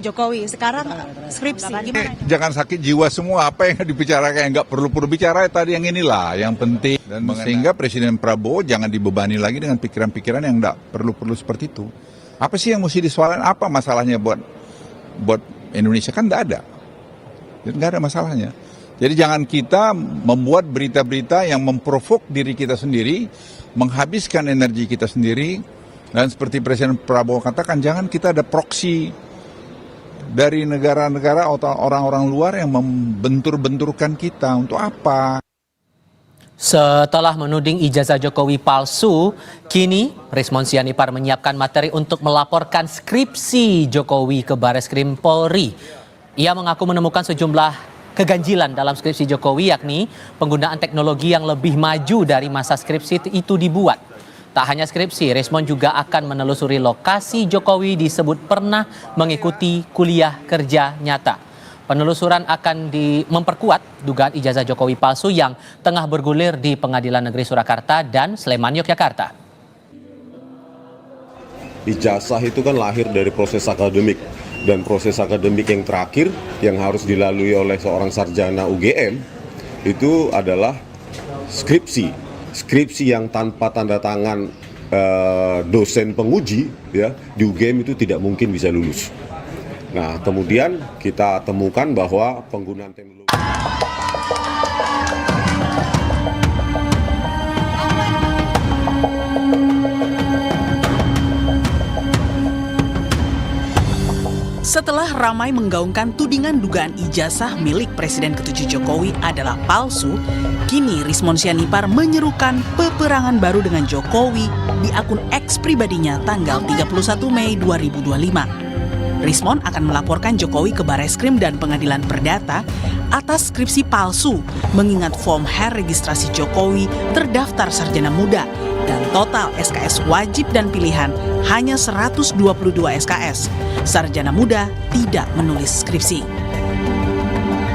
Jokowi. Sekarang skripsi gimana? Jangan sakit jiwa semua, apa yang dibicarakan yang nggak perlu bicara tadi yang inilah yang penting. Dan sehingga Presiden Prabowo jangan dibebani lagi dengan pikiran-pikiran yang nggak perlu seperti itu. Apa sih yang mesti disoalkan? Apa masalahnya buat Indonesia? Kan nggak ada. Jadi nggak ada masalahnya. Jadi jangan kita membuat berita-berita yang memprovok diri kita sendiri, menghabiskan energi kita sendiri, dan seperti Presiden Prabowo katakan, jangan kita ada proksi dari negara-negara atau orang-orang luar yang membentur-benturkan kita. Untuk apa? Setelah menuding ijazah Jokowi palsu, kini Rismon Sianipar menyiapkan materi untuk melaporkan skripsi Jokowi ke Bareskrim Polri. Ia mengaku menemukan sejumlah keganjilan dalam skripsi Jokowi, yakni penggunaan teknologi yang lebih maju dari masa skripsi itu dibuat. Tak hanya skripsi, Rismon juga akan menelusuri lokasi Jokowi disebut pernah mengikuti kuliah kerja nyata. Penelusuran akan memperkuat dugaan ijazah Jokowi palsu yang tengah bergulir di Pengadilan Negeri Surakarta dan Sleman, Yogyakarta. Ijazah itu kan lahir dari proses akademik, dan proses akademik yang terakhir yang harus dilalui oleh seorang sarjana UGM itu adalah skripsi. Skripsi yang tanpa tanda tangan dosen penguji ya di UGM itu tidak mungkin bisa lulus. Nah, kemudian kita temukan bahwa penggunaan teknologi Setelah ramai menggaungkan tudingan dugaan ijazah milik Presiden ke-7 Jokowi adalah palsu, kini Rismon Sianipar menyerukan peperangan baru dengan Jokowi di akun X pribadinya tanggal 31 Mei 2025. Rismon akan melaporkan Jokowi ke Bareskrim dan Pengadilan Perdata atas skripsi palsu, mengingat form H registrasi Jokowi terdaftar sarjana muda dan total SKS wajib dan pilihan hanya 122 SKS. Sarjana muda tidak menulis skripsi.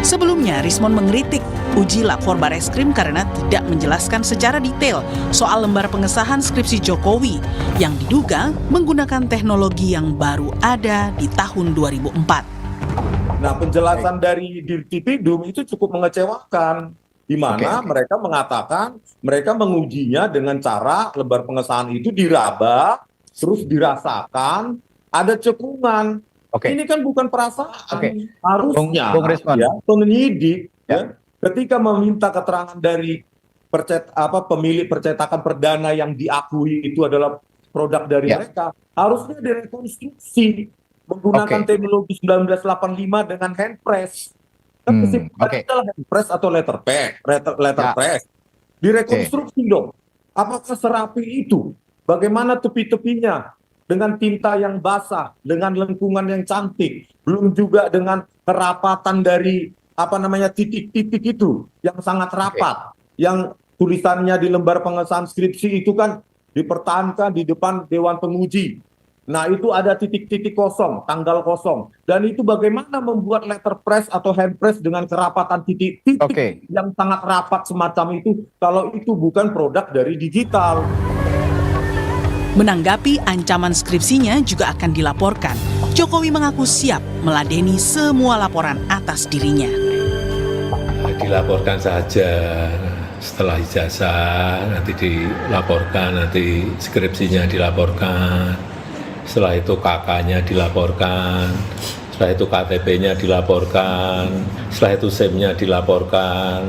Sebelumnya, Rismon mengkritik uji lapor Bareskrim karena tidak menjelaskan secara detail soal lembar pengesahan skripsi Jokowi yang diduga menggunakan teknologi yang baru ada di tahun 2004. Nah, penjelasan dari Dirtipidum itu cukup mengecewakan, di mana mereka mengatakan mereka mengujinya dengan cara lembar pengesahan itu diraba, terus dirasakan, ada cekungan. Ini kan bukan perasaan. Harusnya ya, penyidik ya, ketika meminta keterangan dari pemilik percetakan perdana yang diakui itu adalah produk dari mereka, harusnya direkonstruksi menggunakan teknologi 1985 dengan handpress. Kan kesimpulannya adalah handpress atau letterpress. Direkonstruksi dong. Apakah serapi itu? Bagaimana tepi-tepinya? Dengan tinta yang basah, dengan lengkungan yang cantik, belum juga dengan kerapatan dari titik-titik itu yang sangat rapat, yang tulisannya di lembar pengesahan skripsi itu kan dipertahankan di depan Dewan Penguji. Nah, itu ada titik-titik kosong, tanggal kosong, dan itu bagaimana membuat letterpress atau handpress dengan kerapatan titik-titik yang sangat rapat semacam itu, kalau itu bukan produk dari digital. Menanggapi ancaman skripsinya juga akan dilaporkan, Jokowi mengaku siap meladeni semua laporan atas dirinya. Dilaporkan saja, setelah ijazah nanti dilaporkan, nanti skripsinya dilaporkan, setelah itu KK-nya dilaporkan, setelah itu KTP-nya dilaporkan, setelah itu SIM-nya dilaporkan,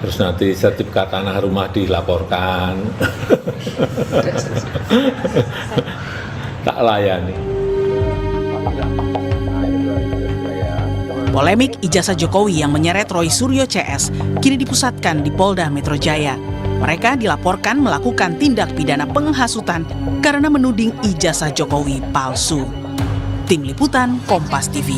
terus nanti sertifikat tanah rumah dilaporkan. Tak layani. Polemik ijazah Jokowi yang menyeret Roy Suryo CS kini dipusatkan di Polda Metro Jaya. Mereka dilaporkan melakukan tindak pidana penghasutan karena menuding ijazah Jokowi palsu. Tim Liputan Kompas TV.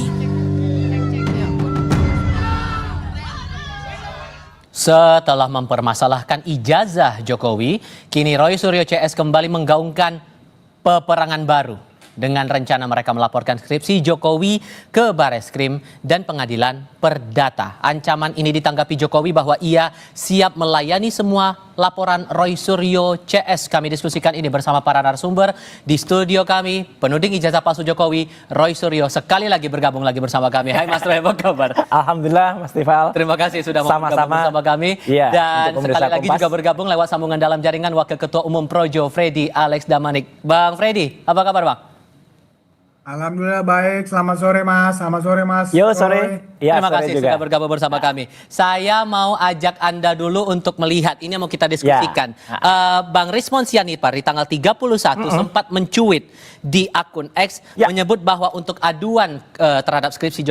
Setelah mempermasalahkan ijazah Jokowi, kini Roy Suryo CS kembali menggaungkan peperangan baru dengan rencana mereka melaporkan skripsi Jokowi ke Bareskrim dan Pengadilan Perdata. Ancaman ini ditanggapi Jokowi bahwa ia siap melayani semua laporan Roy Suryo CS. Kami diskusikan ini bersama para narasumber di studio kami. Penuding ijazah palsu Jokowi, Roy Suryo, sekali lagi bergabung lagi bersama kami. Hai Mas Roy, apa kabar? Alhamdulillah Mas Tifal. Terima kasih sudah mau bergabung bersama kami. Iya, dan sekali lagi Kompas juga bergabung lewat sambungan dalam jaringan Wakil Ketua Umum Projo, Freddy Alex Damanik. Bang Freddy, apa kabar Bang? Alhamdulillah baik, selamat sore Mas, selamat sore Mas. Yo sore. Ya, Terima sore kasih juga. sudah bergabung bersama kami. Saya mau ajak Anda dulu untuk melihat, ini yang mau kita diskusikan. Bang Rismon Sianipar di tanggal 31 sempat mencuit di akun X menyebut bahwa untuk aduan terhadap skripsi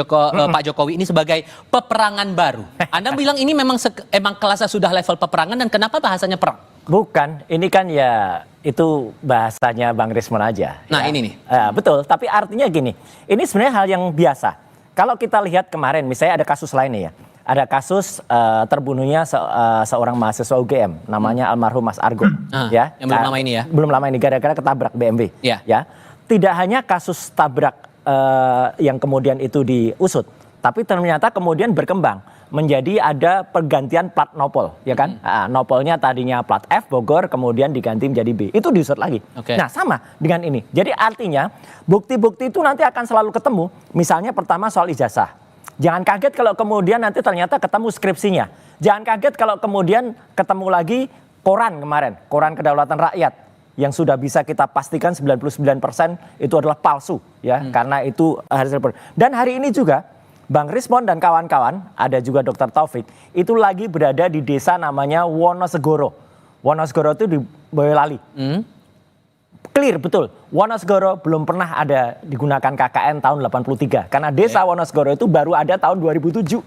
Pak Jokowi ini sebagai peperangan baru. Anda bilang ini memang emang kelasnya sudah level peperangan dan kenapa bahasanya perang? Bukan, ini kan ya itu bahasanya Bang Rismon aja. Nah ya. ini nih. Betul, tapi artinya gini, ini sebenarnya hal yang biasa. Kalau kita lihat kemarin, misalnya ada kasus lainnya ya. Ada kasus terbunuhnya seorang mahasiswa UGM, namanya almarhum Mas Argo. Ya, yang belum lama ini ya. Belum lama ini, gara-gara ketabrak BMW. Ya. Tidak hanya kasus tabrak yang kemudian itu diusut, tapi ternyata kemudian berkembang menjadi ada pergantian plat nopol, ya kan? Nopolnya tadinya plat F Bogor, kemudian diganti menjadi B. Itu diusut lagi. Nah sama dengan ini. Jadi artinya bukti-bukti itu nanti akan selalu ketemu. Misalnya pertama soal ijazah. Jangan kaget kalau kemudian nanti ternyata ketemu skripsinya. Jangan kaget kalau kemudian ketemu lagi koran kemarin, koran Kedaulatan Rakyat. Yang sudah bisa kita pastikan 99% itu adalah palsu, ya, karena itu hasil. Dan hari ini juga Bang Rismon dan kawan-kawan, ada juga Dr. Taufik, itu lagi berada di desa namanya Wonosegoro. Wonosegoro itu di Boyolali. Clear betul, Wonosegoro belum pernah ada digunakan KKN tahun 83. Karena desa Wonosegoro itu baru ada tahun 2007.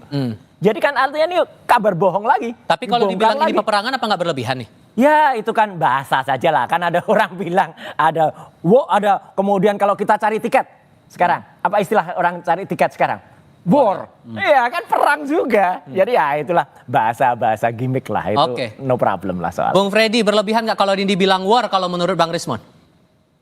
Jadi kan artinya ini kabar bohong lagi. Tapi kalau dibilang ini peperangan apa nggak berlebihan nih? Ya itu kan bahasa saja lah. Kan ada orang bilang ada kemudian kalau kita cari tiket sekarang. Apa istilah orang cari tiket sekarang? War. Iya kan perang juga. Jadi ya itulah bahasa-bahasa gimmick lah. Itu no problem lah soal. Bung Freddy, berlebihan nggak kalau ini dibilang war kalau menurut Bang Rismon?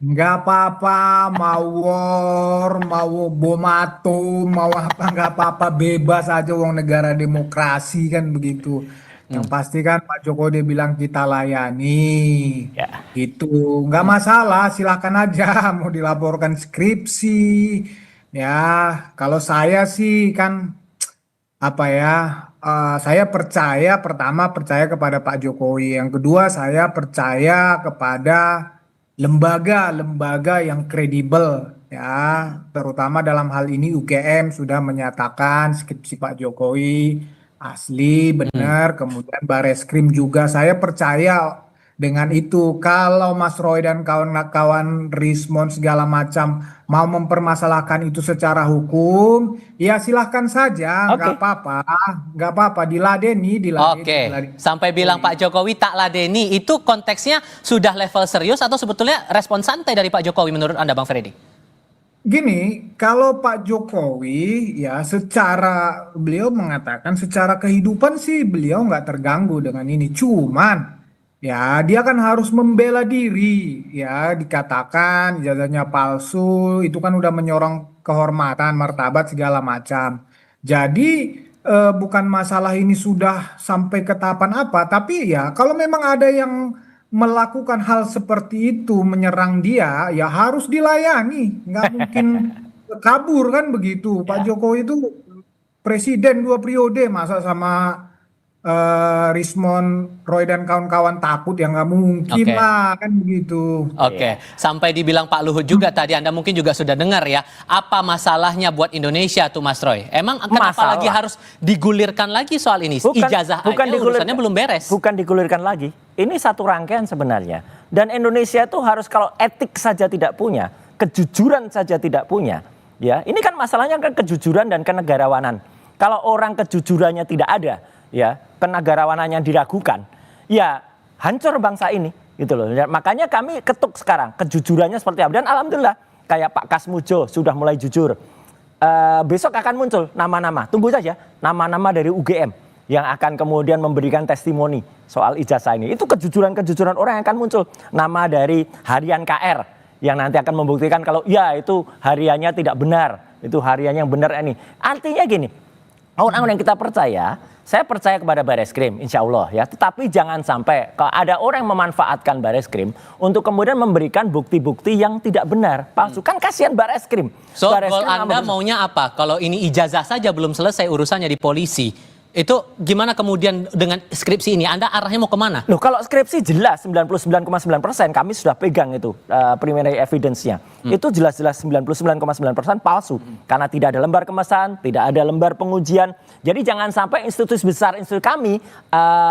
Nggak apa-apa, mau war, mau bom atom, mau apa nggak apa-apa, bebas aja wong negara demokrasi kan begitu. Yang pasti kan Pak Jokowi dia bilang kita layani, gitu. Nggak masalah, silakan aja mau dilaporkan skripsi. Ya, kalau saya sih kan saya pertama percaya kepada Pak Jokowi. Yang kedua saya percaya kepada lembaga-lembaga yang kredibel, ya, terutama dalam hal ini UGM sudah menyatakan skripsi Pak Jokowi asli, benar. Kemudian Bareskrim juga, saya percaya dengan itu. Kalau Mas Roy dan kawan-kawan Rismon segala macam mau mempermasalahkan itu secara hukum, ya silahkan saja, nggak apa-apa, diladeni. Sampai bilang Pak Jokowi tak ladeni, itu konteksnya sudah level serius atau sebetulnya respon santai dari Pak Jokowi menurut Anda Bang Freddy? Gini, kalau Pak Jokowi ya beliau mengatakan secara kehidupan sih beliau nggak terganggu dengan ini, cuman ya, dia kan harus membela diri, ya, dikatakan ijazahnya palsu, itu kan udah menyorong kehormatan, martabat segala macam. Jadi bukan masalah ini sudah sampai ke tahapan apa, tapi ya kalau memang ada yang melakukan hal seperti itu, menyerang dia, ya harus dilayani, nggak mungkin kabur kan begitu. Pak Jokowi itu presiden 2 periode, masa sama Rismon, Roy dan kawan-kawan takut, ya nggak mungkin lah kan begitu. Sampai dibilang Pak Luhut juga tadi, Anda mungkin juga sudah dengar ya, apa masalahnya buat Indonesia tuh Mas Roy? Emang kenapa lagi harus digulirkan lagi soal ini? Ijazah aja urusannya belum beres. Bukan digulirkan lagi, ini satu rangkaian sebenarnya. Dan Indonesia itu harus, kalau etik saja tidak punya, kejujuran saja tidak punya, ya ini kan masalahnya kan kejujuran dan kenegarawanan. Kalau orang kejujurannya tidak ada, ya kenegarawanannya diragukan, ya hancur bangsa ini, gitu loh. Makanya kami ketuk sekarang kejujurannya seperti apa. Dan alhamdulillah kayak Pak Kasmujo sudah mulai jujur. Besok akan muncul nama-nama, tunggu saja, nama-nama dari UGM yang akan kemudian memberikan testimoni soal ijazah ini. Itu kejujuran-kejujuran orang yang akan muncul. Nama dari harian KR yang nanti akan membuktikan kalau ya itu hariannya tidak benar, itu hariannya yang benar ini. Artinya gini, Angan-angan yang kita percaya, saya percaya kepada Bareskrim, insya Allah ya. Tetapi jangan sampai kalau ada orang yang memanfaatkan Bareskrim untuk kemudian memberikan bukti-bukti yang tidak benar, palsu. Kan kasihan Bareskrim. So, Bareskrim goal Anda maunya apa? Kalau ini ijazah saja belum selesai urusannya di polisi. Itu gimana kemudian dengan skripsi ini? Anda arahnya mau kemana? Loh, kalau skripsi jelas 99,9% kami sudah pegang itu preliminary evidence-nya. Itu jelas-jelas 99,9% palsu. Karena tidak ada lembar kemesan, tidak ada lembar pengujian. Jadi jangan sampai institusi besar, institusi kami,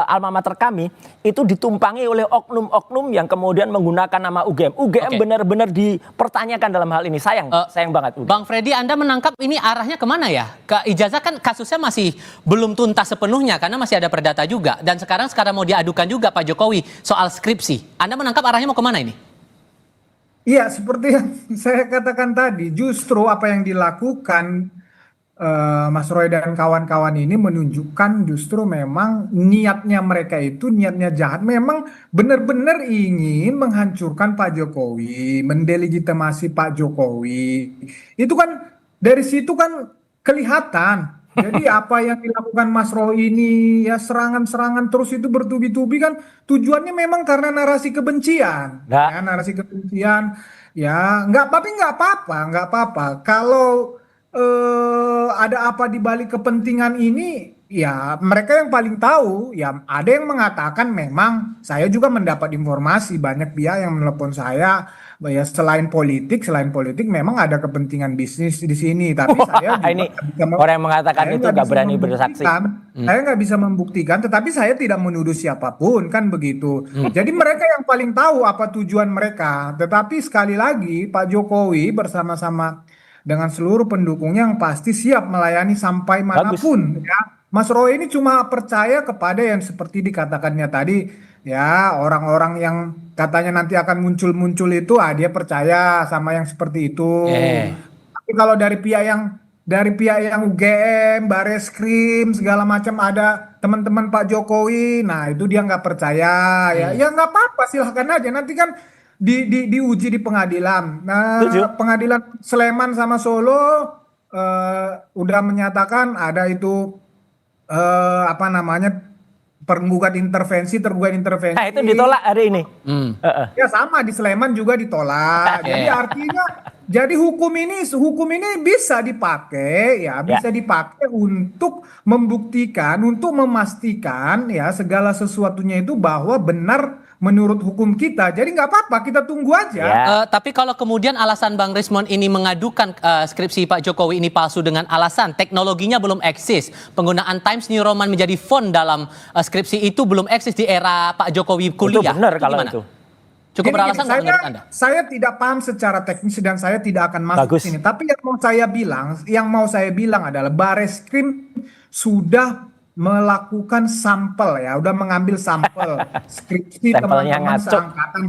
alma mater kami, itu ditumpangi oleh oknum-oknum yang kemudian menggunakan nama UGM. UGM benar-benar dipertanyakan dalam hal ini. Sayang banget. Bang Freddy, Anda menangkap ini arahnya kemana ya? Ke ijazah kan kasusnya masih belum tuntas sepenuhnya karena masih ada perdata juga. Dan sekarang mau diadukan juga Pak Jokowi soal skripsi. Anda menangkap arahnya mau kemana ini? Iya, seperti yang saya katakan tadi, justru apa yang dilakukan Mas Roy dan kawan-kawan ini menunjukkan justru memang niatnya mereka itu niatnya jahat. Memang benar-benar ingin menghancurkan Pak Jokowi, mendelegitimasi Pak Jokowi. Itu kan dari situ kan kelihatan. Jadi apa yang dilakukan Mas Roy ini ya serangan-serangan terus itu bertubi-tubi kan tujuannya memang karena narasi kebencian. Ya, narasi kebencian ya nggak apa-apa. Kalau ada apa di balik kepentingan ini ya mereka yang paling tahu. Ya ada yang mengatakan memang saya juga mendapat informasi banyak pihak yang menelpon saya ya selain politik memang ada kepentingan bisnis di sini tapi saya juga ini orang yang mengatakan itu nggak berani bersaksi. Saya nggak bisa membuktikan tetapi saya tidak menuduh siapapun kan begitu. Jadi mereka yang paling tahu apa tujuan mereka. Tetapi sekali lagi Pak Jokowi bersama-sama dengan seluruh pendukungnya yang pasti siap melayani sampai manapun. Ya. Mas Roy ini cuma percaya kepada yang seperti dikatakannya tadi, ya orang-orang yang katanya nanti akan muncul-muncul itu, dia percaya sama yang seperti itu. Tapi kalau dari pihak yang UGM, Bareskrim segala macam ada teman-teman Pak Jokowi, nah itu dia nggak percaya. Ya nggak apa-apa, silahkan aja. Nanti kan diuji di pengadilan. Nah, pengadilan Sleman sama Solo udah menyatakan ada itu tergugat intervensi. Nah, itu ditolak hari ini. Ya sama di Sleman juga ditolak. Jadi artinya hukum ini bisa dipakai untuk membuktikan, untuk memastikan ya segala sesuatunya itu bahwa benar menurut hukum kita. Jadi nggak apa-apa, kita tunggu aja. Tapi kalau kemudian alasan Bang Rismond ini mengadukan skripsi Pak Jokowi ini palsu dengan alasan teknologinya belum eksis, penggunaan Times New Roman menjadi font dalam skripsi itu belum eksis di era Pak Jokowi kuliah. Itu benar kalau itu. Cukup beralasan nggak menurut Anda? Saya tidak paham secara teknis dan saya tidak akan masuk ke sini. Tapi yang mau saya bilang adalah Bareskrim sudah melakukan sampel ya, udah mengambil sampel skripsi teman-teman seangkatan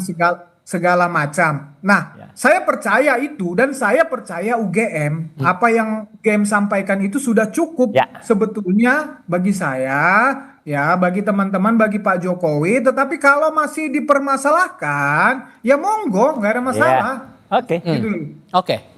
segala macam. Nah, saya percaya itu dan saya percaya UGM apa yang UGM sampaikan itu sudah cukup sebetulnya bagi saya ya, bagi teman-teman, bagi Pak Jokowi. Tetapi kalau masih dipermasalahkan, ya monggo, nggak ada masalah.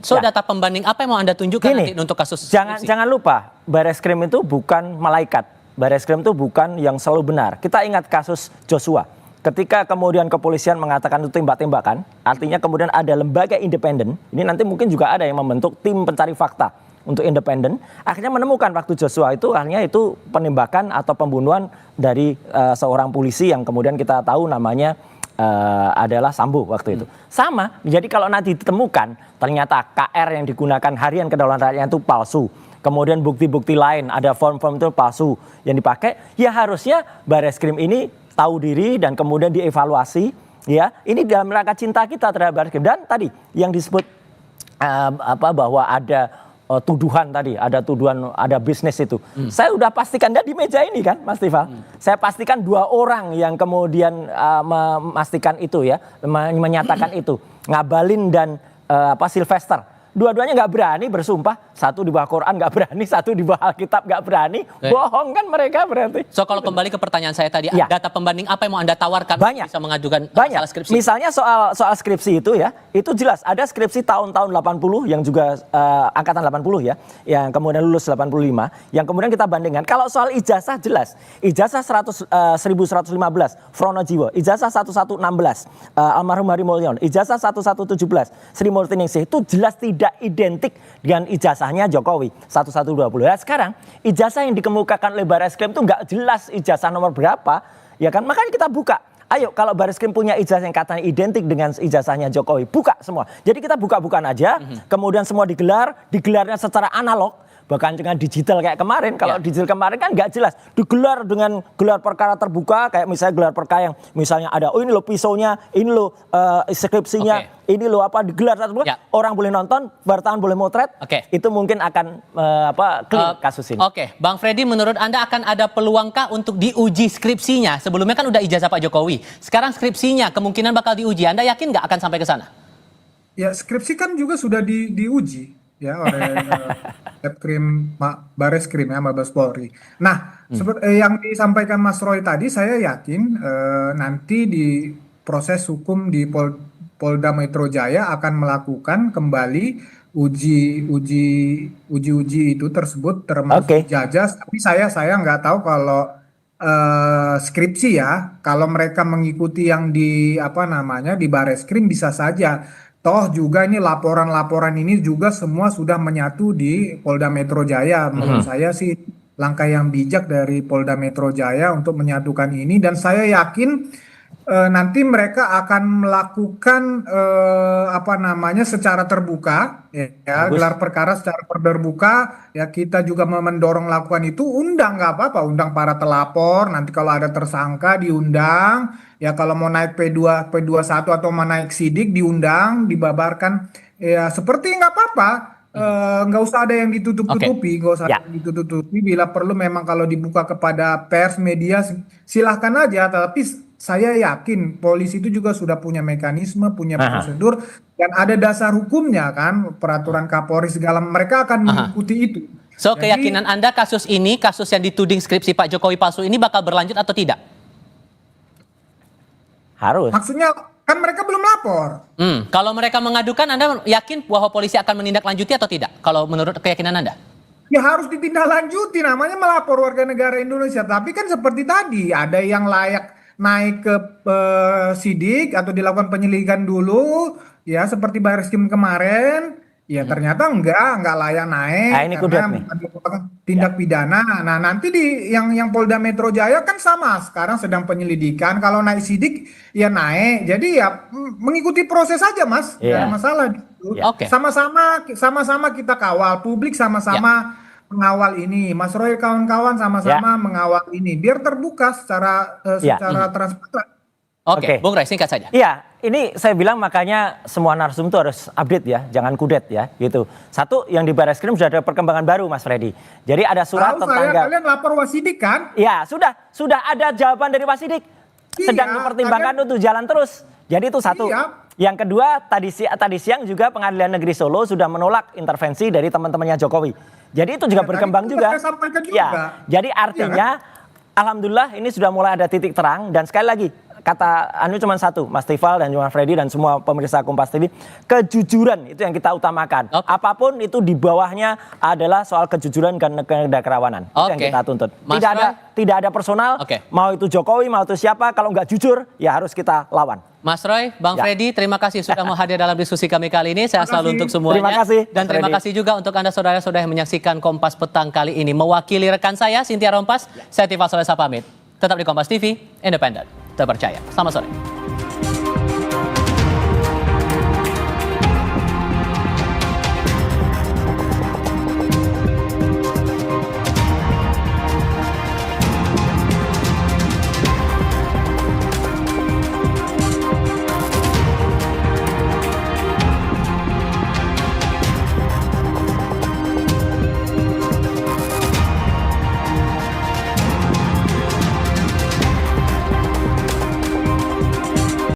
So data pembanding apa yang mau Anda tunjukkan nanti untuk kasus jangan lupa Bareskrim itu bukan malaikat. Bareskrim itu bukan yang selalu benar. Kita ingat kasus Joshua. Ketika kemudian kepolisian mengatakan itu tembak-tembakan, artinya kemudian ada lembaga independen. Ini nanti mungkin juga ada yang membentuk tim pencari fakta untuk independen. Akhirnya menemukan waktu Joshua itu akhirnya itu penembakan atau pembunuhan dari seorang polisi yang kemudian kita tahu namanya adalah Sambo waktu itu. Sama, jadi kalau nanti ditemukan ternyata KR yang digunakan harian kedaulatan rakyat itu palsu. Kemudian bukti-bukti lain ada form-form itu palsu yang dipakai, ya harusnya Bareskrim ini tahu diri dan kemudian dievaluasi. Ya, ini dalam rangka cinta kita terhadap Bareskrim. Dan tadi yang disebut bahwa ada tuduhan tadi, ada tuduhan, ada bisnis itu. Saya udah pastikan di meja ini kan, Mas Tifal. Saya pastikan 2 orang yang kemudian memastikan itu ya, menyatakan itu, Ngabalin dan Sylvester. dua-duanya nggak berani bersumpah. Satu di bawah Quran nggak berani, satu di bawah Alkitab nggak berani. Bohong kan mereka berarti. So kalau kembali ke pertanyaan saya tadi, Ya. data pembanding apa yang mau Anda tawarkan Banyak. bisa mengajukan Banyak. masalah skripsi? Misalnya soal skripsi itu ya, itu jelas ada skripsi tahun-tahun 80 yang juga angkatan 80 ya, yang kemudian lulus 85, yang kemudian kita bandingkan. Kalau soal ijazah jelas, ijazah 1115 Fronojiwo, ijazah 1116 almarhum Hari Mulyono, ijazah 1117 Sri Murtiningsih itu jelas tidak identik dengan ijazahnya Jokowi 1120. Nah, sekarang ijazah yang dikemukakan oleh Barreskrim itu nggak jelas ijazah nomor berapa, ya kan? Makanya kita buka. Ayo kalau Barreskrim punya ijazah yang katanya identik dengan ijazahnya Jokowi, buka semua. Jadi kita buka-bukaan aja, kemudian semua digelarnya secara analog. Bahkan dengan digital kayak kemarin. Kalau digital kemarin kan nggak jelas. Digelar dengan gelar perkara terbuka. Kayak misalnya gelar perkara yang misalnya ada, oh ini loh pisaunya, ini loh skripsinya, ini loh apa, digelar satu. Orang boleh nonton, wartawan boleh motret. Itu mungkin akan clear kasus ini. Bang Freddy, menurut Anda akan ada peluangkah untuk diuji skripsinya? Sebelumnya kan udah ijazah Pak Jokowi. Sekarang skripsinya kemungkinan bakal diuji. Anda yakin nggak akan sampai ke sana? Ya, skripsi kan juga sudah diuji ya oleh Barreskrim ya, Mabes Polri. Nah, seperti yang disampaikan Mas Roy tadi, saya yakin nanti di proses hukum di Polda Metro Jaya akan melakukan kembali uji itu tersebut termasuk ijazah. Tapi saya nggak tahu kalau skripsi ya, kalau mereka mengikuti yang di di Barreskrim bisa saja. Toh juga ini laporan-laporan ini juga semua sudah menyatu di Polda Metro Jaya. Menurut saya sih langkah yang bijak dari Polda Metro Jaya untuk menyatukan ini, dan saya yakin nanti mereka akan melakukan secara terbuka ya, gelar perkara secara terbuka ya. Kita juga mendorong lakukan itu, undang nggak apa-apa, undang para telapor, nanti kalau ada tersangka diundang ya, kalau mau naik P21 atau mau naik sidik diundang, dibabarkan ya, seperti nggak apa-apa. Nggak usah ada yang ditutup-tutupi, nggak usah ada yang ditutup-tutupi. Bila perlu memang kalau dibuka kepada pers, media, silahkan aja. Tapi saya yakin polisi itu juga sudah punya mekanisme, punya prosedur, dan ada dasar hukumnya kan, peraturan Kapolri segala, mereka akan mengikuti itu. So, keyakinan Anda kasus ini, kasus yang dituding skripsi Pak Jokowi palsu ini bakal berlanjut atau tidak? Harus. Maksudnya kan mereka belum lapor. Kalau mereka mengadukan, Anda yakin bahwa polisi akan menindaklanjuti atau tidak? Kalau menurut keyakinan Anda? Ya harus ditindaklanjuti, namanya melapor warga negara Indonesia. Tapi kan seperti tadi, ada yang layak naik ke sidik atau dilakukan penyelidikan dulu, ya seperti Barreskrim kemarin. Ya ternyata enggak layak naik, nah, ini karena tindak pidana. Nah nanti yang Polda Metro Jaya kan sama, sekarang sedang penyelidikan. Kalau naik sidik ya naik, jadi ya mengikuti proses saja Mas, nggak ada masalah. Sama-sama kita kawal, publik sama-sama mengawal ini, Mas Roy kawan-kawan sama-sama mengawal ini, biar terbuka secara transparan. Bung Ray, singkat saja. Iya, ini saya bilang makanya semua narsum itu harus update ya, jangan kudet ya, gitu. Satu, yang di Barreskrim sudah ada perkembangan baru, Mas Freddy. Jadi ada surat kalian lapor Wasidik kan? Ya, sudah ada jawaban dari Wasidik. Sedang dipertimbangkan untuk jalan terus. Jadi itu satu. Yang kedua, tadi siang juga Pengadilan Negeri Solo sudah menolak intervensi dari teman-temannya Jokowi. Jadi itu juga berkembang juga. Ya, jadi artinya alhamdulillah ini sudah mulai ada titik terang, dan sekali lagi kata cuma satu, Mas Tifal dan Mas Freddy dan semua pemirsa Kompas TV, kejujuran itu yang kita utamakan. Apapun itu di bawahnya adalah soal kejujuran dan kerawanan. Itu yang kita tuntut. Tidak ada personal, mau itu Jokowi, mau itu siapa, kalau nggak jujur ya harus kita lawan. Mas Roy, Bang Freddy, terima kasih sudah hadir dalam diskusi kami kali ini. Saya selalu untuk semuanya. Terima kasih. Dan terima kasih juga untuk Anda saudara-saudara yang menyaksikan Kompas Petang kali ini. Mewakili rekan saya, Cynthia Rompas, saya Tifal Solesa pamit. Tetap di Kompas TV, independen, terpercaya. Selamat sore.